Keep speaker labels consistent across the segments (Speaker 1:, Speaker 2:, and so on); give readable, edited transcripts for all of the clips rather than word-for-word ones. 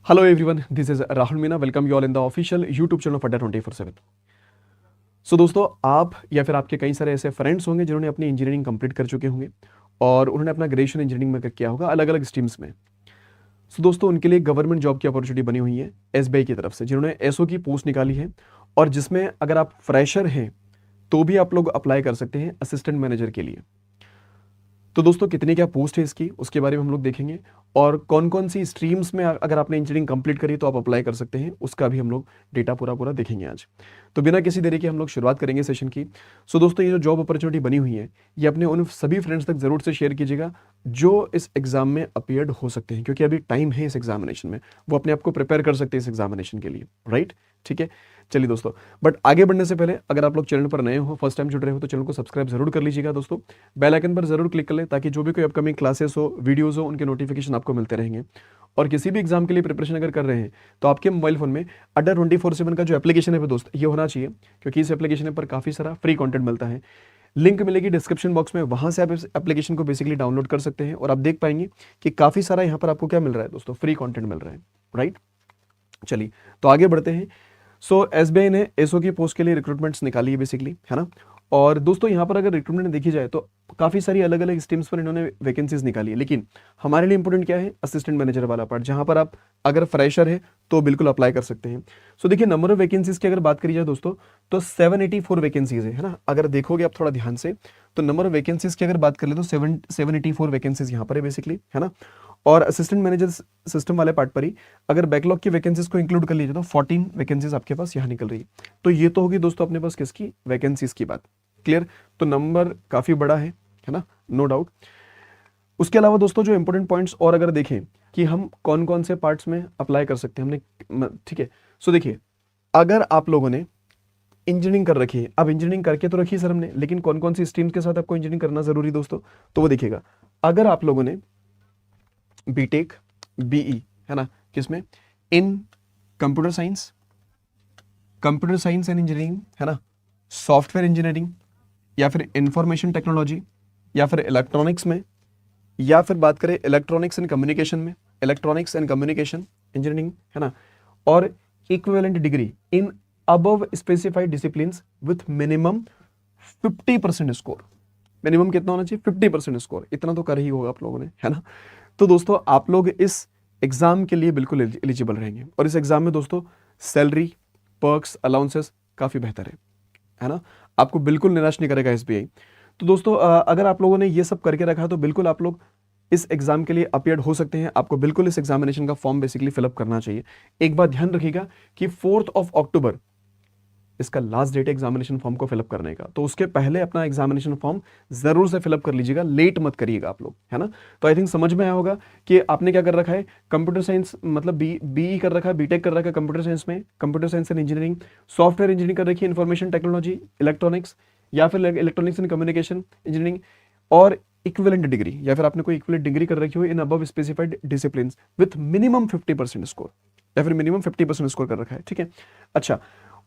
Speaker 1: Hello everyone, this is Rahul Meena. Welcome you all in the official YouTube channel of अड्डा 24/7। सो दोस्तों, आप या फिर आपके कई सारे ऐसे फ्रेंड्स होंगे जिन्होंने अपनी इंजीनियरिंग कंप्लीट कर चुके होंगे और उन्होंने अपना ग्रेजुएशन इंजीनियरिंग में किया होगा अलग अलग स्ट्रीम्स में। सो दोस्तों, उनके लिए गवर्नमेंट जॉब की अपॉर्चुनिटी बनी हुई है एसबीआई की तरफ से, जिन्होंने एसओ की पोस्ट निकाली है और जिसमें अगर आप फ्रेशर हैं तो भी आप लोग अप्लाई कर सकते हैं असिस्टेंट मैनेजर के लिए। तो दोस्तों, कितनी क्या पोस्ट है इसकी, उसके बारे में हम लोग देखेंगे और कौन कौन सी स्ट्रीम्स में अगर आपने इंजीनियरिंग कंप्लीट करी तो आप अप्लाई कर सकते हैं, उसका भी हम लोग डेटा पूरा देखेंगे आज। तो बिना किसी देरी के हम लोग शुरुआत करेंगे सेशन की। सो दोस्तों, ये जो जॉब अपॉर्चुनिटी बनी हुई है ये अपने उन सभी फ्रेंड्स तक जरूर से शेयर कीजिएगा जो इस एग्जाम में अपीयर्ड हो सकते हैं, क्योंकि अभी टाइम है इस एग्जामिनेशन में, वो अपने आप को प्रिपेयर कर सकते हैं इस एग्जामिनेशन के लिए। राइट, ठीक है। चलिए दोस्तों, बट आगे बढ़ने से पहले अगर आप लोग चैनल पर नए हो, फर्स्ट टाइम जुड़ रहे हो, तो चैनल को सब्सक्राइब जरूर कर लीजिएगा दोस्तों। बेल आइकन पर जरूर क्लिक कर लें ताकि जो भी कोई अपकमिंग क्लासेस हो, वीडियोस हो, उनके नोटिफिकेशन आपको मिलते रहेंगे। और किसी भी एग्जाम के लिए प्रिपरेशन अगर कर रहे हैं तो आपके मोबाइल फोन में अड्डा 24/7 का जो एप्लीकेशन है दोस्त, ये होना चाहिए, क्योंकि इस एप्लीकेशन पर काफी सारा फ्री कंटेंट मिलता है। लिंक मिलेगी डिस्क्रिप्शन बॉक्स में, वहां से आप इस एप्लीकेशन को बेसिकली डाउनलोड कर सकते हैं और आप देख पाएंगे कि काफी सारा यहाँ पर आपको क्या मिल रहा है दोस्तों, फ्री कंटेंट मिल रहा है। राइट, चलिए तो आगे बढ़ते हैं। सो एसबीआई ने एसओ की पोस्ट के लिए रिक्रूटमेंट्स निकाली है बेसिकली, है ना। और दोस्तों, यहाँ पर अगर रिक्रूटमेंट देखी जाए तो काफ़ी सारी अलग अलग स्ट्रीम्स पर इन्होंने वैकेंसीज निकाली है, लेकिन हमारे लिए इंपॉर्टेंट क्या है, असिस्टेंट मैनेजर वाला पार्ट, जहाँ पर आप अगर फ्रेशर है तो बिल्कुल अप्लाई कर सकते हैं। सो देखिए, नंबर ऑफ वैकेंसीज की अगर बात करी जाए दोस्तों तो 784 वैकेंसीज है ना। अगर देखोगे आप थोड़ा ध्यान से तो नंबर ऑफ वैकेंसीज की अगर बात कर ले तो 784 वैकेंसीज यहाँ पर है बेसिकली, है ना। और असिस्टेंट मैनेजर सिस्टम वाले पार्ट पर ही अगर बैकलॉग की वैकेंसीज को इंक्लूड कर लीजिए तो 14 वैकेंसीज आपके पास यहाँ निकल रही है। तो ये तो होगी दोस्तों अपने पास किसकी, वैकेंसीज की बात। क्लियर, तो नंबर काफी बड़ा है ना, नो डाउट। उसके अलावा दोस्तों, जो इंपॉर्टेंट पॉइंट्स और अगर देखें कि हम कौन कौन से पार्ट्स में अप्लाई कर सकते हैं हमने, ठीक है। सो देखिए, अगर आप लोगों ने इंजीनियरिंग कर रखी है, अब इंजीनियरिंग करके तो रखी है सर हमने, लेकिन कौन कौन सी स्ट्रीम्स के साथ आपको इंजीनियरिंग करना जरूरी दोस्तों, तो वो देखिएगा। अगर आप लोगों ने बीटेक, बीई, है ना, किसमें, इन computer science, computer science and engineering, है ना, सॉफ्टवेयर इंजीनियरिंग, या फिर इंफॉर्मेशन टेक्नोलॉजी, या फिर इलेक्ट्रॉनिक्स में, या फिर बात करें इलेक्ट्रॉनिक्स एंड कम्युनिकेशन में, इलेक्ट्रॉनिक्स एंड कम्युनिकेशन इंजीनियरिंग, है ना, और equivalent degree in above specified disciplines with minimum 50% score. Minimum कितना होना चाहिए, 50% स्कोर, इतना तो कर ही होगा आप लोगों ने, है ना। तो दोस्तों, आप लोग इस एग्जाम के लिए बिल्कुल एलिजिबल रहेंगे और इस एग्जाम में दोस्तों सैलरी, पर्क्स, अलाउंसेस काफी बेहतर है ना। आपको बिल्कुल निराश नहीं करेगा एसबीआई। तो दोस्तों, अगर आप लोगों ने ये सब करके रखा तो बिल्कुल आप लोग इस एग्जाम के लिए अपीयर्ड हो सकते हैं। आपको बिल्कुल इस एग्जामिनेशन का फॉर्म बेसिकली फिलअप करना चाहिए। एक बात ध्यान रखिएगा कि 4 अक्टूबर इसका लास्ट डेट है एग्जामिनेशन फॉर्म को फिलअप करने का, तो उसके पहले अपना एग्जामिनेशन फॉर्म जरूर से फिलअप कर लीजिएगा, लेट मत करिएगा आप लोग, है ना। तो आई थिंक समझ में आया होगा कि आपने क्या कर रखा है, कंप्यूटर साइंस मतलब बीई कर रखा है, बीटेक कर रखा है कंप्यूटर साइंस में, computer science and engineering, software engineering कर रखी है, इन्फॉर्मेशन टेक्नोलॉजी, इलेक्ट्रॉनिक्स, या फिर इलेक्ट्रॉनिक्स एंड कम्युनिकेशन इंजीनियरिंग, और इक्विवेलेंट डिग्री, या फिर आपने कोई इक्विवेलेंट डिग्री कर रखी हो in above specified discipline with minimum 50% score, या फिर मिनिमम 50% स्कोर कर रखा है, ठीक है। अच्छा,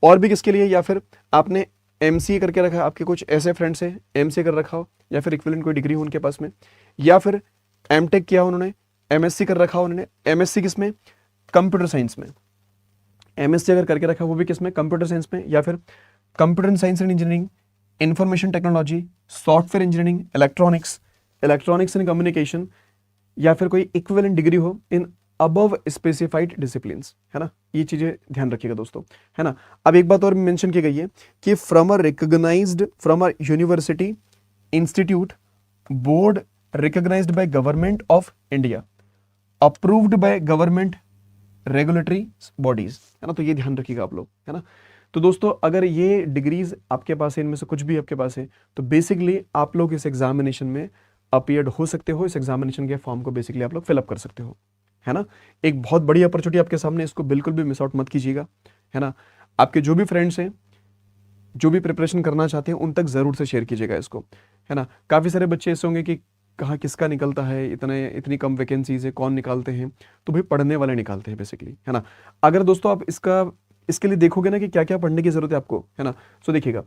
Speaker 1: और भी किसके लिए, या फिर आपने एमसीए करके रखा है, आपके कुछ ऐसे फ्रेंड्स हैं एमसीए कर रखा हो, या फिर इक्विवेलेंट कोई डिग्री हो उनके पास में, या फिर एमटेक किया उन्होंने, एमएससी कर रखा हो उन्होंने, एमएससी किसमें, कंप्यूटर साइंस में, एमएससी अगर करके रखा वो भी किसमें, कंप्यूटर साइंस में, या फिर computer science and engineering, information technology, software engineering, electronics, electronics and communication, या फिर कोई इक्विवेलेंट डिग्री हो इन अबव स्पेसिफाइड डिसिप्लिन्स, है ना। ये चीजें ध्यान रखिएगा दोस्तों, है ना। अब एक बात और मेंशन की गई है कि from a university, institute, board recognised by government of India, approved by government regulatory bodies, है ना। तो ये ध्यान रखिएगा आप लोग, है ना। तो दोस्तों, अगर ये डिग्रीज आपके पास है, इनमें से कुछ भी आपके पास है, तो बेसिकली आप लोग इस एग्जामिनेशन में अपीयर्ड हो सकते हो, इस एग्जामिनेशन के फॉर्म को बेसिकली आप लोग फिलअप कर सकते हो, है ना। एक बहुत बड़ी अपॉर्चुनिटी आपके सामने, इसको बिल्कुल भी मिस आउट मत कीजिएगा, है ना। आपके जो भी फ्रेंड्स हैं, जो भी प्रिपरेशन करना चाहते हैं, उन तक जरूर से शेयर कीजिएगा इसको, है ना। काफी सारे बच्चे ऐसे होंगे कि कहाँ किसका निकलता है, इतनी कम वैकेंसीज है, कौन निकालते हैं, तो भाई पढ़ने वाले निकालते हैं बेसिकली, है ना। अगर दोस्तों आप इसके लिए देखोगे ना कि क्या क्या पढ़ने की जरूरत है आपको, है ना। सो देखिएगा,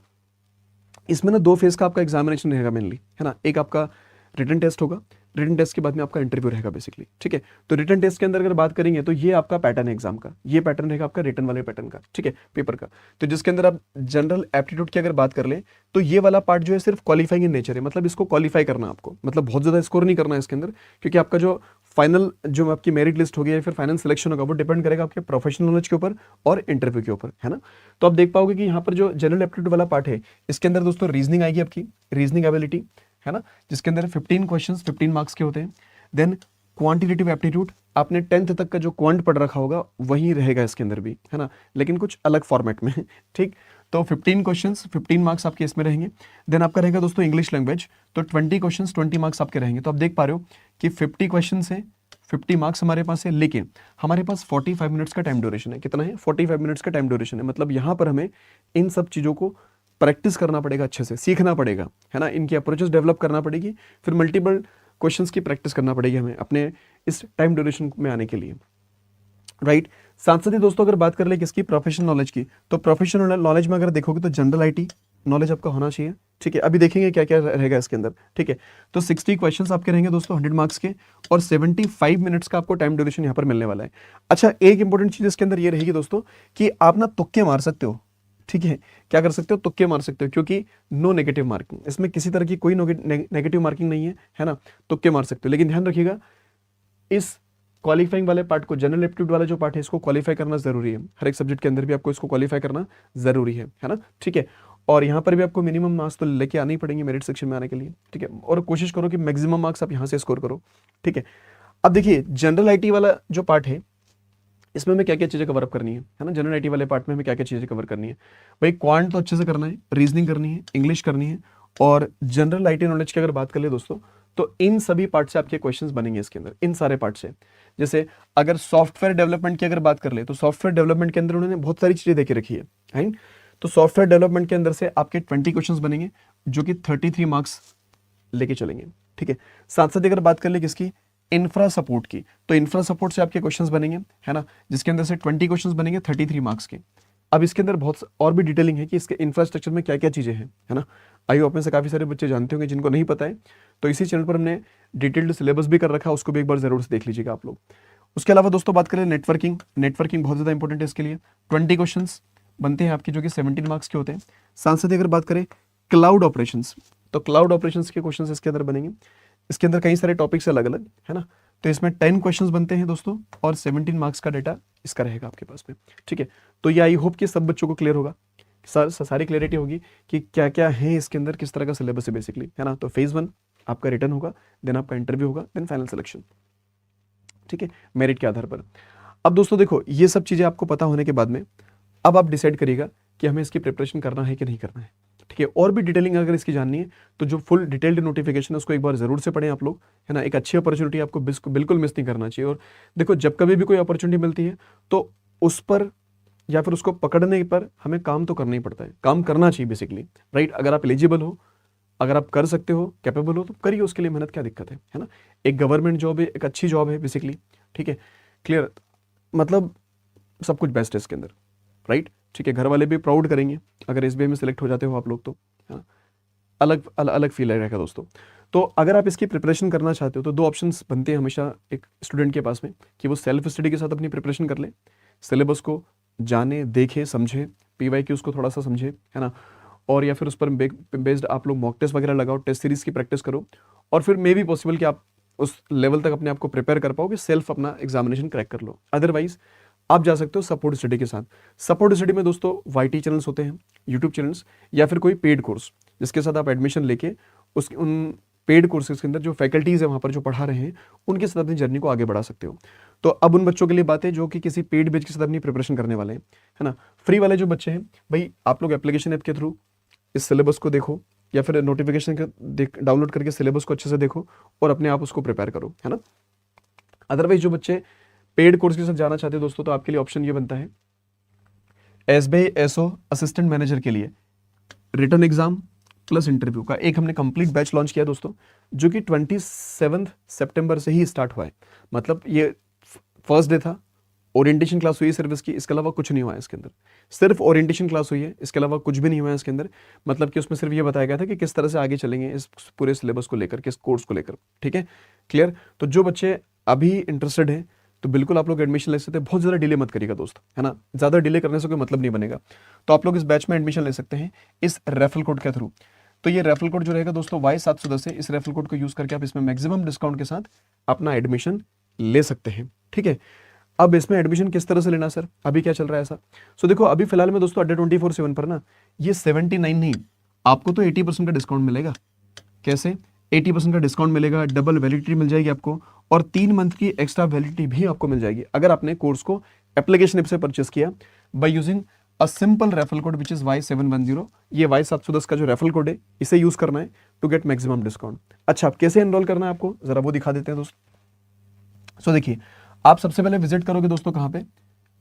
Speaker 1: इसमें ना 2 फेज का आपका एग्जामिनेशन रहेगा मेनली, है ना। एक आपका रिटन टेस्ट होगा, रिटन टेस्ट के बाद में आपका इंटरव्यू रहेगा बेसिकली, ठीक है। तो रिटन टेस्ट के अंदर अगर बात करेंगे तो ये आपका पैटर्न है एग्जाम का, ये पैटर्न रहेगा आपका रिटन वाले पैटर्न का, ठीक है, पेपर का। तो जिसके अंदर आप जनरल एप्टीट्यूड की अगर बात कर लें तो ये वाला पार्ट जो है सिर्फ क्वालिफाइंग इन नेचर है, मतलब इसको क्वालिफाई करना आपको, मतलब बहुत ज्यादा स्कोर नहीं करना है इसके अंदर, क्योंकि आपका जो फाइनल जो आपकी मेरिट लिस्ट होगी या फिर फाइनल सिलेक्शन होगा वो डिपेंड करेगा आपके प्रोफेशनल नॉलेज के ऊपर और इंटरव्यू के ऊपर, है ना। तो आप देख पाओगे कि यहाँ पर जो जनरल एप्टीट्यूड वाला पार्ट है इसके अंदर दोस्तों रीजनिंग आएगी, आपकी रीजनिंग एबिलिटी, है ना, जिसके अंदर 15 क्वेश्चंस 15 मार्क्स के होते हैं। देन क्वांटिटेटिव एप्टीट्यूड, आपने 10th तक का जो क्वांट पढ़ रखा होगा वही रहेगा इसके अंदर भी, है ना, लेकिन कुछ अलग फॉर्मेट में, ठीक। तो 15 क्वेश्चंस 15 मार्क्स आपके इसमें रहेंगे। देन आपका रहेगा दोस्तों इंग्लिश लैंग्वेज, तो 20 क्वेश्चंस 20 मार्क्स आपके रहेंगे। तो आप देख पा रहे हो कि 50 क्वेश्चन है, 50 मार्क्स हमारे पास है, लेकिन हमारे पास 45 मिनट्स का टाइम ड्यूरेशन है। कितना है? 45 मिनट्स का टाइम ड्यूरेशन है। मतलब यहाँ पर हमें इन सब चीज़ों को प्रैक्टिस करना पड़ेगा, अच्छे से सीखना पड़ेगा, है ना, इनकी अप्रोचेस डेवलप करना पड़ेगी, फिर मल्टीपल क्वेश्चंस की प्रैक्टिस करना पड़ेगी हमें अपने इस टाइम ड्यूरेशन में आने के लिए, राइट। साथ साथ ही दोस्तों अगर बात कर ले किसकी, प्रोफेशनल नॉलेज की, तो प्रोफेशनल नॉलेज में अगर देखोगे तो जनरल आईटी नॉलेज आपका होना चाहिए, ठीक है। अभी देखेंगे क्या क्या रहेगा इसके अंदर, ठीक है। तो 60 क्वेश्चंस आपके रहेंगे दोस्तों 100 मार्क्स के, और 75 मिनट्स का आपको टाइम ड्यूरेशन यहाँ पर मिलने वाला है। अच्छा, एक इंपॉर्टेंट चीज इसके अंदर ये रहेगी दोस्तों कि आप ना तुक्के मार सकते हो, ठीक है, क्या कर सकते हो, तुक्के मार सकते हो, क्योंकि नो नेगेटिव मार्किंग, इसमें किसी तरह की कोई नेगेटिव मार्किंग नहीं है ना, तुक्के मार सकते हो। लेकिन ध्यान रखिएगा इस क्वालिफाइंग वाले पार्ट को, जनरल एप्टीट्यूड वाला जो पार्ट है इसको क्वालिफाई करना जरूरी है, हर एक सब्जेक्ट के अंदर भी आपको इसको क्वालिफाई करना जरूरी है ना, ठीक है। और यहाँ पर भी आपको मिनिमम मार्क्स तो लेके आने ही पड़ेंगे मेरिट सेक्शन में आने के लिए, ठीक है, और कोशिश करो कि मैक्सिमम मार्क्स आप यहाँ से स्कोर करो, ठीक है। अब देखिए जनरल आईटी वाला जो पार्ट है इसमें हमें क्या क्या चीजें कवर अप करनी है ना, जनरल आईटी वाले पार्ट में हमें क्या क्या चीजें कवर करनी है भाई। क्वांट तो अच्छे से करना है, रीजनिंग करनी है, इंग्लिश करनी है, और जनरल आईटी नॉलेज की अगर बात कर ले दोस्तों तो इन सभी पार्ट से आपके क्वेश्चंस बनेंगे इसके अंदर, इन सारे पार्ट से। जैसे अगर सॉफ्टवेयर डेवलपमेंट की अगर बात कर ले तो सॉफ्टवेयर डेवलपमेंट के अंदर उन्होंने बहुत सारी चीजें देके रखी है, राइट। तो सॉफ्टवेयर डेवलपमेंट के अंदर से आपके 20 क्वेश्चंस बनेंगे जो कि 33 मार्क्स लेके चलेंगे, ठीक है। साथ साथ अगर बात कर ले किसकी, इंफ्रा सपोर्ट की, तो इंफ्रा सपोर्ट से आपके क्वेश्चंस बनेंगे, है ना, जिसके अंदर से 20 क्वेश्चंस बनेंगे 33 मार्क्स के। अब इसके अंदर बहुत और भी डिटेलिंग है कि इसके इंफ्रास्ट्रक्चर में क्या क्या चीजें हैं, है ना। आई होप में से काफी सारे बच्चे जानते होंगे, जिनको नहीं पता है तो इसी चैनल पर हमने डिटेल्ड सिलेबस भी कर रखा है, उसको भी एक बार जरूर से देख लीजिएगा आप लोग। उसके अलावा दोस्तों बात करें नेटवर्किंग, नेटवर्किंग बहुत ज्यादा इंपॉर्टेंट है इसके लिए। 20 क्वेश्चन बनते हैं आपके जो कि 17 मार्क्स के होते हैं। साथ साथ अगर बात करें क्लाउड ऑपरेशंस, तो क्लाउड ऑपरेशंस के क्वेश्चन इसके अंदर बनेंगे। इसके अंदर कई सारे टॉपिक्स अलग अलग, है ना। तो इसमें 10 क्वेश्चंस बनते हैं दोस्तों, और 17 मार्क्स का डेटा इसका रहेगा आपके पास में, ठीक है। तो ये आई होप कि सब बच्चों को क्लियर होगा, सारी क्लियरिटी होगी कि क्या क्या है इसके अंदर, किस तरह का सिलेबस है बेसिकली, है ना। तो फेज 1 आपका रिटर्न होगा, देन आपका इंटरव्यू होगा, देन फाइनल सिलेक्शन, ठीक है, मेरिट के आधार पर। अब दोस्तों देखो ये सब चीजें आपको पता होने के बाद में अब आप डिसाइड करिएगा कि हमें इसकी प्रिपरेशन करना है कि नहीं करना है, ठीक है। और भी डिटेलिंग अगर इसकी जाननी है तो जो फुल डिटेल्ड नोटिफिकेशन है उसको एक बार जरूर से पढ़ें आप लोग, है ना। एक अच्छी अपॉर्चुनिटी आपको बिल्कुल मिस नहीं करना चाहिए। और देखो जब कभी भी कोई अपॉर्चुनिटी मिलती है तो उस पर या फिर उसको पकड़ने पर हमें काम तो करना ही पड़ता है, काम करना चाहिए बेसिकली, राइट। अगर आप एलिजिबल हो, अगर आप कर सकते हो, कैपेबल हो, तो करिए, उसके लिए मेहनत क्या दिक्कत है ना। एक गवर्नमेंट जॉब है, एक अच्छी जॉब है बेसिकली, ठीक है, क्लियर, मतलब सब कुछ बेस्ट है इसके अंदर, राइट, ठीक है। घर वाले भी प्राउड करेंगे अगर एसबीआई में सिलेक्ट हो जाते हो आप लोग, तो है ना, अलग फील रहेगा दोस्तों। तो अगर आप इसकी प्रिपरेशन करना चाहते हो तो दो ऑप्शंस बनते हैं हमेशा एक स्टूडेंट के पास में, कि वो सेल्फ स्टडी के साथ अपनी प्रिपरेशन कर ले, सिलेबस को जाने, देखे, समझे, पीवाईक्यू उसको थोड़ा सा समझे, है ना, और या फिर उस पर बेस्ड आप लोग मॉक टेस्ट वगैरह लगाओ, टेस्ट सीरीज की प्रैक्टिस करो, और फिर मे बी पॉसिबल कि आप उस लेवल तक अपने आप को प्रिपेयर कर पाओ कि सेल्फ अपना एग्जामिनेशन क्रैक कर लो। अदरवाइज आप जा सकते हो सपोर्ट स्टडी के साथ। सपोर्ट स्टडी में दोस्तों वाईटी चैनल्स होते हैं, यूट्यूब चैनल्स, या फिर कोई पेड कोर्स जिसके साथ आप एडमिशन लेके उन पेड कोर्सेज के अंदर जो फैकल्टीज है वहाँ पर जो पढ़ा रहे हैं उनके साथ अपनी जर्नी को आगे बढ़ा सकते हो। तो अब उन बच्चों के लिए बात है जो कि किसी पेड बैच के साथ अपनी प्रिपरेशन करने वाले हैं, है ना। फ्री वाले जो बच्चे हैं भाई, आप लोग एप्लीकेशन ऐप के थ्रू इस सिलेबस को देखो, या फिर नोटिफिकेशन डाउनलोड करके सिलेबस को अच्छे से देखो और अपने आप उसको प्रिपेयर करो, है ना। अदरवाइज जो बच्चे पेड कोर्स के साथ जाना चाहते हैं दोस्तों, तो आपके लिए ऑप्शन ये बनता है एसबीआई एसओ असिस्टेंट मैनेजर के लिए रिटन एग्जाम प्लस इंटरव्यू का एक हमने कंप्लीट बैच लॉन्च किया दोस्तों, जो कि 27 सितंबर से ही स्टार्ट हुआ है। मतलब ये फर्स्ट डे था, ओरिएंटेशन क्लास हुई सर्विस की, इसके अलावा कुछ नहीं हुआ है इसके अंदर, सिर्फ ओरिएंटेशन क्लास हुई है, इसके अलावा कुछ भी नहीं हुआ है इसके अंदर। मतलब कि उसमें सिर्फ ये बताया गया था कि किस तरह से आगे चलेंगे इस पूरे सिलेबस को लेकर, किस कोर्स को लेकर, ठीक है, क्लियर। तो जो बच्चे अभी इंटरेस्टेड हैं तो बिल्कुल आप लोग एडमिशन ले सकते हैं, बहुत ज़्यादा डिले मत करिएगा दोस्त, है ना, ज़्यादा डिले करने से कोई मतलब नहीं बनेगा। तो आप लोग इस बैच में एडमिशन ले सकते हैं इस रेफरल कोड के थ्रू। तो ये रेफरल कोड जो रहेगा दोस्तों Y710 है, इस रेफरल कोड को यूज़ करके आप इसमें मैक्सिमम डिस्काउंट के साथ अपना एडमिशन ले सकते हैं, ठीक है। अब इसमें एडमिशन किस तरह से लेना सर, अभी क्या चल रहा है ऐसा। सो देखो अभी फिलहाल में दोस्तों अड्डा 24/7 पर ना ये 79 नहीं, आपको तो 80% का डिस्काउंट मिलेगा। कैसे 80% का डिस्काउंट मिलेगा, डबल वैलिडिटी मिल जाएगी आपको, और 3 मंथ की एक्स्ट्रा वैलिडिटी भी आपको मिल जाएगी अगर आपने कोर्स को एप्लीकेशन ऐप से परचेस किया by using a simple referral code which is Y710। ये Y710 का जो रेफरल कोड है इसे यूज करना है टू गेट मैक्सिमम डिस्काउंट। अच्छा, अब कैसे एनरोल करना है आपको जरा वो दिखा देते हैं दोस्तों। सो देखिए, आप सबसे पहले विजिट करोगे दोस्तों कहाँ पे,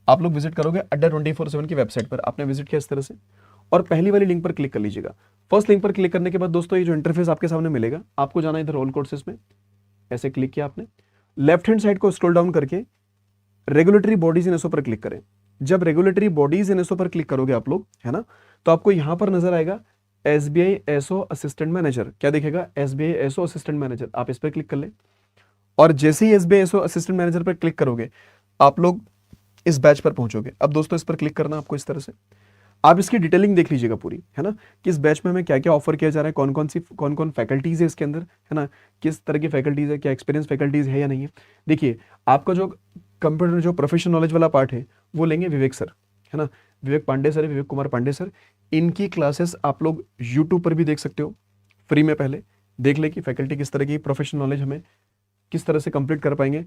Speaker 1: आप लोग विजिट करोगे अड्डा 24/7 की वेबसाइट पर। आपने विजिट किया इस तरह से और पहली वाली लिंक पर क्लिक कर लीजिएगा। फर्स्ट लिंक पर क्लिक करने के बाद दोस्तों ये जो इंटरफेस आपके सामने मिलेगा, आपको जाना है इधर ऑल कोर्सेज में, ऐसे क्लिक किया आपने, लेफ्ट हैंड साइड को स्क्रॉल डाउन करके रेगुलेटरी बॉडीज इन एसओ पर क्लिक करें। जब रेगुलेटरी बॉडीज इन एसओ पर क्लिक करोगे आप लोग, है ना, तो आपको यहां पर नजर आएगा SBI एसओ असिस्टेंट मैनेजर। क्या दिखेगा, SBI एसओ असिस्टेंट मैनेजर। आप इस पर क्लिक कर ले और जैसे ही SBI एसओ असिस्टेंट मैनेजर पर क्लिक करोगे आप लोग इस बैच पर पहुंचोगे। अब दोस्तों इस पर क्लिक करना आपको इस तरह से, आप इसकी डिटेलिंग देख लीजिएगा पूरी, है ना, कि इस बैच में हमें क्या क्या ऑफर किया जा रहा है, कौन कौन फैकल्टीज है इसके अंदर, है ना, किस तरह की फैकल्टीज है, क्या एक्सपीरियंस फैकल्टीज है या नहीं है। देखिए आपका जो कंप्यूटर जो प्रोफेशनल नॉलेज वाला पार्ट है वो लेंगे विवेक सर, है ना, विवेक पांडे सर, विवेक कुमार पांडे सर। इनकी क्लासेस आप लोग यूट्यूब पर भी देख सकते हो फ्री में। पहले देख ले कि फैकल्टी किस तरह की प्रोफेशनल नॉलेज हमें किस तरह से कंप्लीट कर पाएंगे।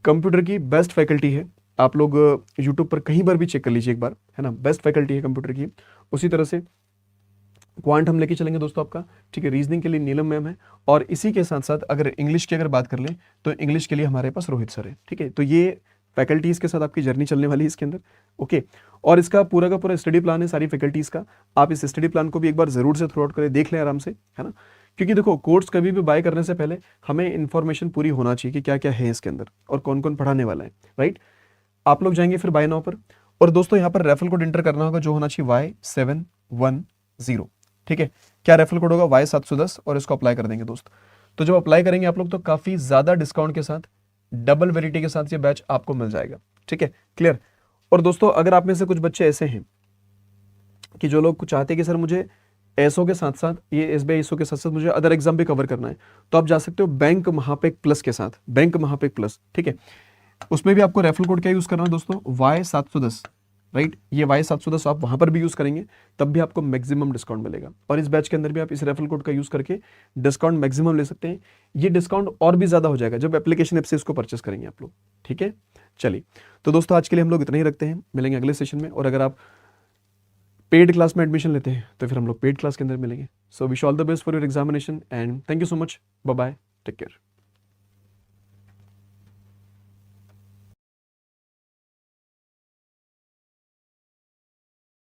Speaker 1: कंप्यूटर की बेस्ट फैकल्टी है, आप लोग यूट्यूब पर कहीं पर भी चेक कर लीजिए एक बार, है ना, बेस्ट फैकल्टी है कंप्यूटर की। उसी तरह से क्वांट हम लेके चलेंगे दोस्तों आपका, ठीक है, रीजनिंग के लिए नीलम मैम है, और इसी के साथ साथ अगर इंग्लिश की अगर बात कर लें तो इंग्लिश के लिए हमारे पास रोहित सर है, ठीक है। तो ये फैकल्टीज़ के साथ आपकी जर्नी चलने वाली है इसके अंदर, ओके। और इसका पूरा का पूरा स्टडी प्लान है सारी फैकल्टीज़ का, आप इस स्टडी प्लान को भी एक बार ज़रूर से थ्रू आउट करें, देख लें आराम से, है ना, क्योंकि देखो कोर्स कभी भी बाय करने से पहले हमें इन्फॉर्मेशन पूरी होना चाहिए कि क्या क्या है इसके अंदर और कौन कौन पढ़ाने वाला है, राइट। आप लोग जाएंगे फिर बाय नाउ पर, और दोस्तों यहाँ पर रेफरल कोड एंटर करना होगा जो होना चाहिए Y710, ठीक है। क्या रेफरल कोड होगा, Y710, और इसको अप्लाई कर देंगे दोस्त। तो जब अप्लाई करेंगे आप लोग तो काफी ज्यादा डिस्काउंट के साथ, डबल वैलिडिटी के साथ ये बैच आपको मिल जाएगा, ठीक है, क्लियर। और दोस्तों अगर आप में से कुछ बच्चे ऐसे हैं कि जो लोग चाहते हैं कि सर मुझे एसओ के साथ साथ ये SBI एसओ के साथ साथ मुझे अदर एग्जाम भी कवर करना है, तो आप जा सकते हो बैंक महापेक प्लस के साथ, बैंक महापेक प्लस, ठीक है। उसमें भी आपको रेफरल कोड क्या यूज करना है दोस्तों, Y710, राइट। ये Y710 आप वहां पर भी यूज करेंगे तब भी आपको मैक्सिमम डिस्काउंट मिलेगा, और इस बैच के अंदर भी आप इस रेफरल कोड का यूज करके डिस्काउंट मैक्सिमम ले सकते हैं। ये डिस्काउंट और भी ज्यादा हो जाएगा जब एप्लीकेशन ऐप से इसको परचेस करेंगे आप लोग, ठीक है। चलिए, तो दोस्तों आज के लिए हम लोग इतना ही रखते हैं, मिलेंगे अगले सेशन में। और अगर आप पेड क्लास में एडमिशन लेते हैं तो फिर हम लोग पेड क्लास के अंदर मिलेंगे। So wish all the best for your examination and thank you so much, bye bye, take care.